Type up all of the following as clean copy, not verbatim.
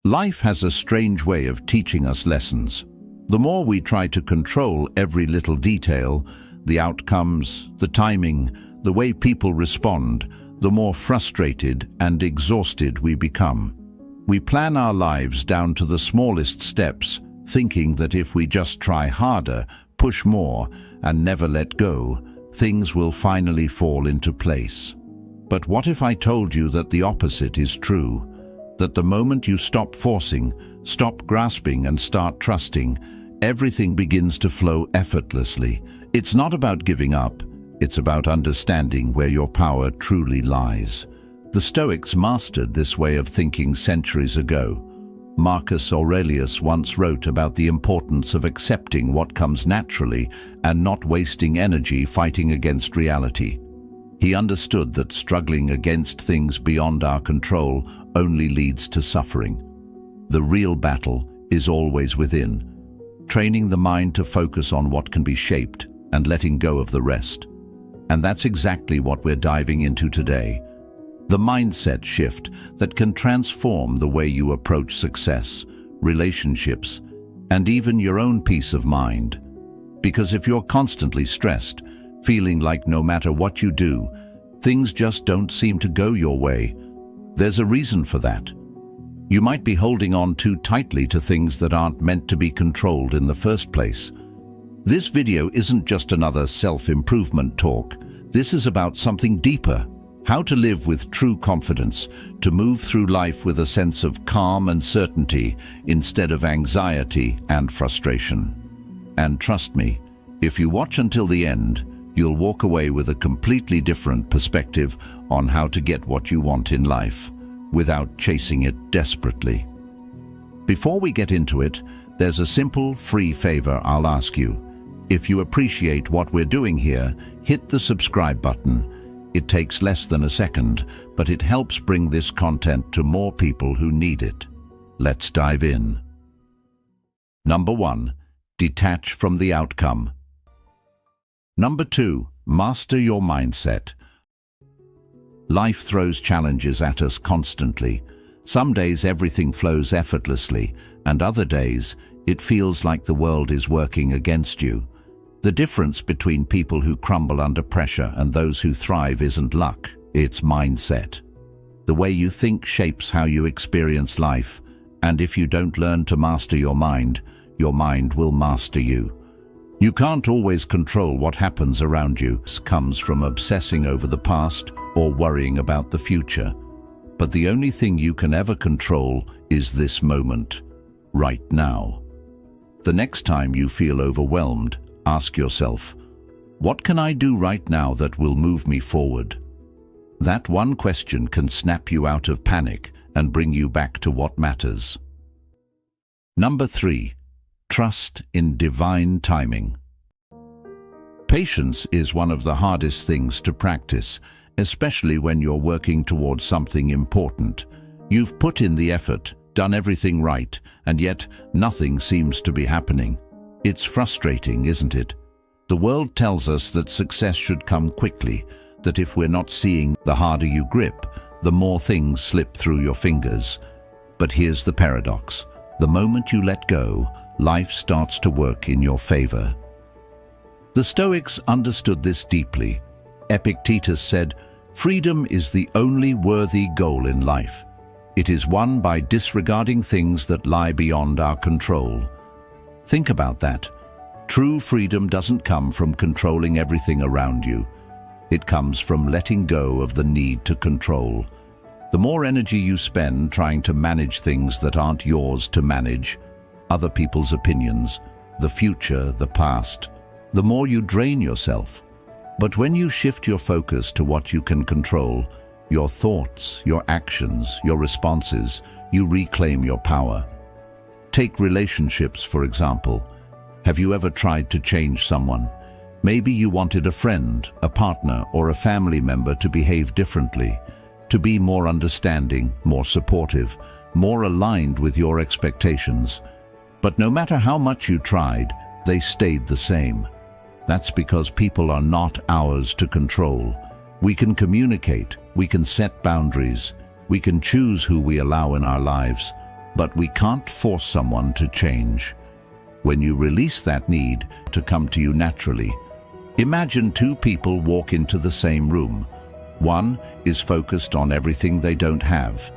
Life has a strange way of teaching us lessons. The more we try to control every little detail, the outcomes, the timing, the way people respond, the more frustrated and exhausted we become. We plan our lives down to the smallest steps, thinking that if we just try harder, push more, and never let go, things will finally fall into place. But what if I told you that the opposite is true? That the moment you stop forcing, stop grasping, and start trusting, everything begins to flow effortlessly. It's not about giving up, it's about understanding where your power truly lies. The Stoics mastered this way of thinking centuries ago. Marcus Aurelius once wrote about the importance of accepting what comes naturally and not wasting energy fighting against reality. He understood that struggling against things beyond our control only leads to suffering. The real battle is always within, training the mind to focus on what can be shaped and letting go of the rest. And that's exactly what we're diving into today. The mindset shift that can transform the way you approach success, relationships, and even your own peace of mind. Because if you're constantly stressed, feeling like no matter what you do, things just don't seem to go your way, there's a reason for that. You might be holding on too tightly to things that aren't meant to be controlled in the first place. This video isn't just another self-improvement talk. This is about something deeper. How to live with true confidence, to move through life with a sense of calm and certainty instead of anxiety and frustration. And trust me, if you watch until the end, you'll walk away with a completely different perspective on how to get what you want in life, without chasing it desperately. Before we get into it, there's a simple, free favor I'll ask you. If you appreciate what we're doing here, hit the subscribe button. It takes less than a second, but it helps bring this content to more people who need it. Let's dive in. Number 1. Detach from the outcome. Number 2. Master your mindset. Life throws challenges at us constantly. Some days everything flows effortlessly, and other days it feels like the world is working against you. The difference between people who crumble under pressure and those who thrive isn't luck, it's mindset. The way you think shapes how you experience life, and if you don't learn to master your mind will master you. You can't always control what happens around you. This comes from obsessing over the past or worrying about the future. But the only thing you can ever control is this moment, right now. The next time you feel overwhelmed, ask yourself, what can I do right now that will move me forward? That one question can snap you out of panic and bring you back to what matters. Number 3. Trust in divine timing. Patience is one of the hardest things to practice, especially when you're working towards something important. You've put in the effort, done everything right, and yet nothing seems to be happening. It's frustrating, isn't it? The world tells us that success should come quickly, that if we're not seeing, the harder you grip, the more things slip through your fingers. But here's the paradox. The moment you let go, life starts to work in your favor. The Stoics understood this deeply. Epictetus said, "Freedom is the only worthy goal in life. It is won by disregarding things that lie beyond our control." Think about that. True freedom doesn't come from controlling everything around you. It comes from letting go of the need to control. The more energy you spend trying to manage things that aren't yours to manage, other people's opinions, the future, the past, the more you drain yourself. But when you shift your focus to what you can control, your thoughts, your actions, your responses, you reclaim your power. Take relationships, for example. Have you ever tried to change someone? Maybe you wanted a friend, a partner, or a family member to behave differently, to be more understanding, more supportive, more aligned with your expectations. But no matter how much you tried, they stayed the same. That's because people are not ours to control. We can communicate, we can set boundaries, we can choose who we allow in our lives. But we can't force someone to change. When you release that need to come to you naturally, imagine two people walk into the same room. One is focused on everything they don't have.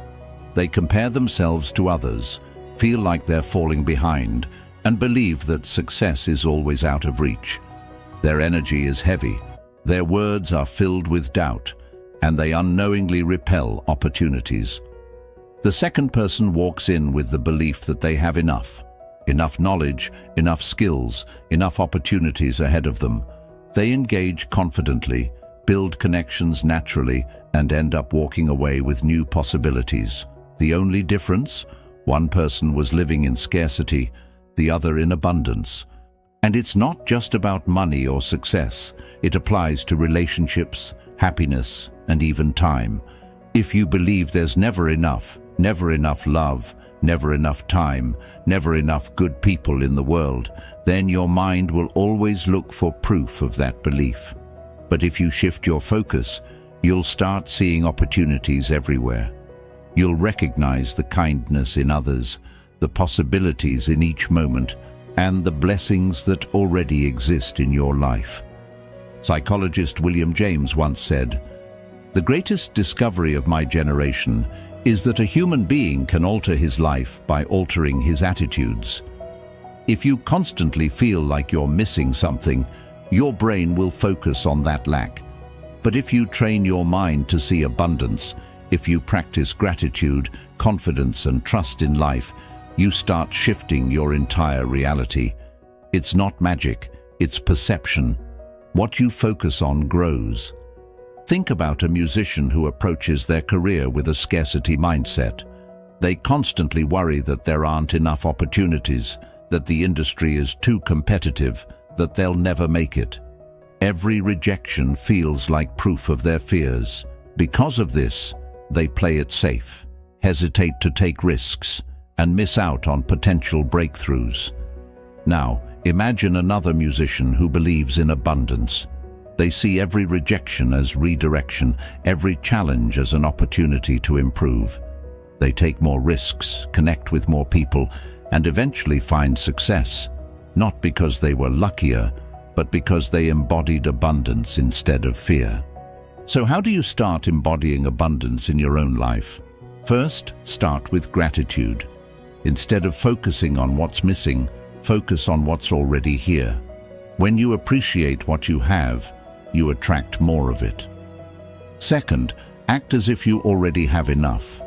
They compare themselves to others, feel like they're falling behind, and believe that success is always out of reach. Their energy is heavy, their words are filled with doubt, and they unknowingly repel opportunities. The second person walks in with the belief that they have enough knowledge, enough skills, enough opportunities ahead of them. They engage confidently, build connections naturally, and end up walking away with new possibilities. The only difference? One person was living in scarcity, the other in abundance. And it's not just about money or success. It applies to relationships, happiness, and even time. If you believe there's never enough love, never enough time, never enough good people in the world, then your mind will always look for proof of that belief. But if you shift your focus, you'll start seeing opportunities everywhere. You'll recognize the kindness in others, the possibilities in each moment, and the blessings that already exist in your life. Psychologist William James once said, "The greatest discovery of my generation is that a human being can alter his life by altering his attitudes." If you constantly feel like you're missing something, your brain will focus on that lack. But if you train your mind to see abundance, if you practice gratitude, confidence, and trust in life, you start shifting your entire reality. It's not magic, it's perception. What you focus on grows. Think about a musician who approaches their career with a scarcity mindset. They constantly worry that there aren't enough opportunities, that the industry is too competitive, that they'll never make it. Every rejection feels like proof of their fears. Because of this, they play it safe, hesitate to take risks, and miss out on potential breakthroughs. Now, imagine another musician who believes in abundance. They see every rejection as redirection, every challenge as an opportunity to improve. They take more risks, connect with more people, and eventually find success, not because they were luckier, but because they embodied abundance instead of fear. So how do you start embodying abundance in your own life? First, start with gratitude. Instead of focusing on what's missing, focus on what's already here. When you appreciate what you have, you attract more of it. Second, act as if you already have enough.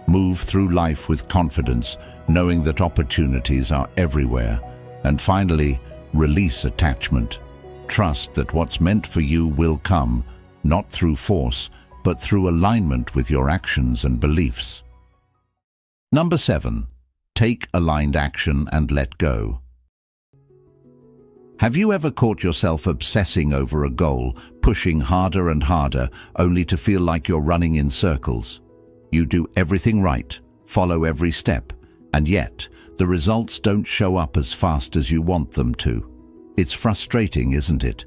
Move through life with confidence, knowing that opportunities are everywhere. And finally, release attachment. Trust that what's meant for you will come, not through force, but through alignment with your actions and beliefs. Number 7. Take aligned action and let go. Have you ever caught yourself obsessing over a goal, pushing harder and harder, only to feel like you're running in circles? You do everything right, follow every step, and yet the results don't show up as fast as you want them to. It's frustrating, isn't it?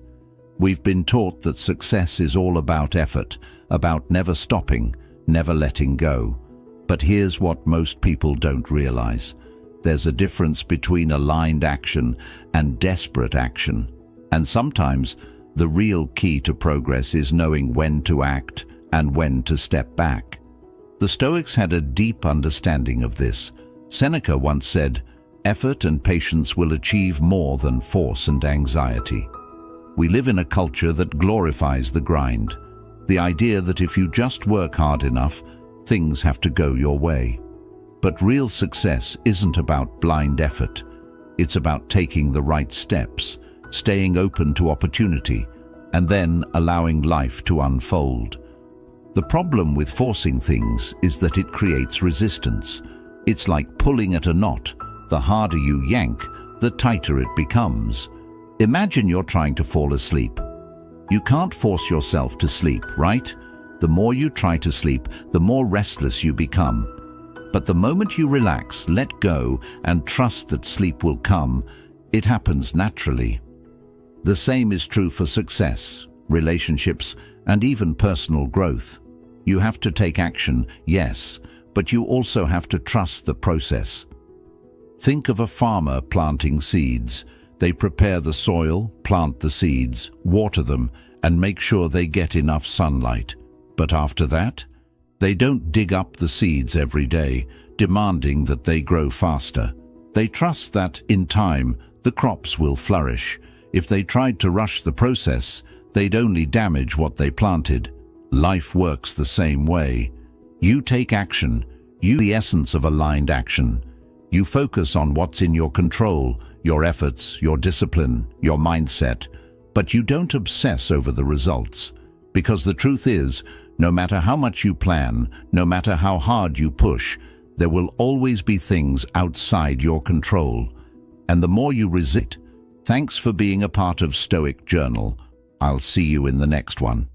We've been taught that success is all about effort, about never stopping, never letting go. But here's what most people don't realize. There's a difference between aligned action and desperate action. And sometimes the real key to progress is knowing when to act and when to step back. The Stoics had a deep understanding of this. Seneca once said, "Effort and patience will achieve more than force and anxiety." We live in a culture that glorifies the grind. The idea that if you just work hard enough, things have to go your way. But real success isn't about blind effort. It's about taking the right steps, staying open to opportunity, and then allowing life to unfold. The problem with forcing things is that it creates resistance. It's like pulling at a knot. The harder you yank, the tighter it becomes. Imagine you're trying to fall asleep. You can't force yourself to sleep, right? The more you try to sleep, the more restless you become. But the moment you relax, let go, and trust that sleep will come, it happens naturally. The same is true for success, relationships, and even personal growth. You have to take action, yes, but you also have to trust the process. Think of a farmer planting seeds. They prepare the soil, plant the seeds, water them, and make sure they get enough sunlight. But after that, they don't dig up the seeds every day, demanding that they grow faster. They trust that, in time, the crops will flourish. If they tried to rush the process, they'd only damage what they planted. Life works the same way. You take action. The essence of aligned action. You focus on what's in your control, your efforts, your discipline, your mindset, but you don't obsess over the results. Because the truth is, no matter how much you plan, no matter how hard you push, there will always be things outside your control. And the more you resist. Thanks for being a part of Stoic Journal. I'll see you in the next one.